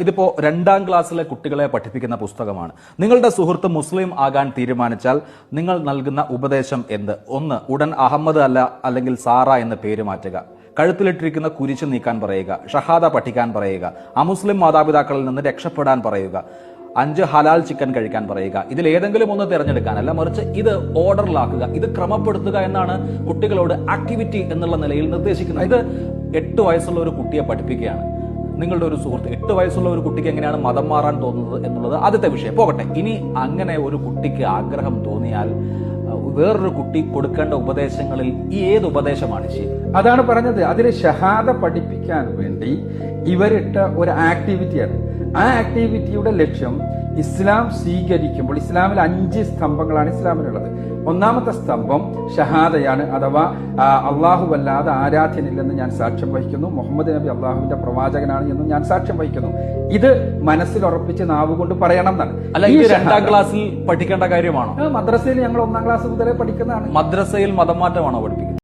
ഇതിപ്പോ 2ാം ക്ലാസ്സിലെ കുട്ടികളെ പഠിപ്പിക്കുന്ന പുസ്തകമാണ്. നിങ്ങളുടെ സുഹൃത്ത് മുസ്ലിം ആകാൻ തീരുമാനിച്ചാൽ നിങ്ങൾ നൽകുന്ന ഉപദേശം എന്ത്? 1. ഉടൻ അഹമ്മദ് അല്ലെങ്കിൽ സാറ എന്ന് പേര് മാറ്റുക. കഴുത്തിലിട്ടിരിക്കുന്ന കുരിശ് നീക്കാൻ പറയുക. ഷഹാദ പഠിക്കാൻ പറയുക. അമുസ്ലിം മാതാപിതാക്കളിൽ നിന്ന് രക്ഷപ്പെടാൻ പറയുക. 5. ഹലാൽ ചിക്കൻ കഴിക്കാൻ പറയുക. ഇതിൽ ഏതെങ്കിലും ഒന്ന് തിരഞ്ഞെടുക്കാനല്ല, മറിച്ച് ഇത് ഓർഡറിലാക്കുക, ഇത് ക്രമപ്പെടുത്തുക എന്നാണ് കുട്ടികളോട് ആക്ടിവിറ്റി എന്നുള്ള നിലയിൽ നിർദ്ദേശിക്കുന്നത്. ഇത് 8 വയസ്സുള്ള ഒരു കുട്ടിയെ പഠിപ്പിക്കുകയാണ്. നിങ്ങളുടെ ഒരു സുഹൃത്ത് 8 വയസ്സുള്ള ഒരു കുട്ടിക്ക് എങ്ങനെയാണ് മതം മാറാൻ തോന്നുന്നത് എന്നുള്ളത് ആദ്യത്തെ വിഷയം പോകട്ടെ. ഇനി അങ്ങനെ ഒരു കുട്ടിക്ക് ആഗ്രഹം തോന്നിയാൽ വേറൊരു കുട്ടി കൊടുക്കേണ്ട ഉപദേശങ്ങളിൽ ഈ ഏത് ഉപദേശമാണ് ശരി? അതാണ് പറഞ്ഞത്. അതിൽ ഷഹാദ പഠിപ്പിക്കാൻ വേണ്ടി ഇവരിട്ട ഒരു ആക്ടിവിറ്റിയാണ്. ആ ആക്ടിവിറ്റിയുടെ ലക്ഷ്യം ഇസ്ലാം സ്വീകരിക്കുമ്പോൾ ഇസ്ലാമിൽ 5 സ്തംഭങ്ങളാണ് ഇസ്ലാമിലുള്ളത്. 1ാമത്തെ സ്തംഭം ഷഹാദയാണ്, അഥവാ അല്ലാഹുവല്ലാതെ ആരാധ്യനില്ലെന്ന് ഞാൻ സാക്ഷ്യം വഹിക്കുന്നു, മുഹമ്മദ് നബി അള്ളാഹുവിന്റെ പ്രവാചകനാണ് എന്നും ഞാൻ സാക്ഷ്യം വഹിക്കുന്നു. ഇത് മനസ്സിൽ ഉറപ്പിച്ച് നാവുകൊണ്ട് പറയണം എന്നാണ്. ഈ 2ാം ക്ലാസ്സിൽ പഠിക്കേണ്ട കാര്യമാണോ? മദ്രസയിൽ ഞങ്ങൾ 1ാം ക്ലാസ് മുതലേ പഠിക്കുന്നതാണ്. മദ്രസയിൽ മതം മാറ്റമാണോ പഠിപ്പിക്കുന്നത്?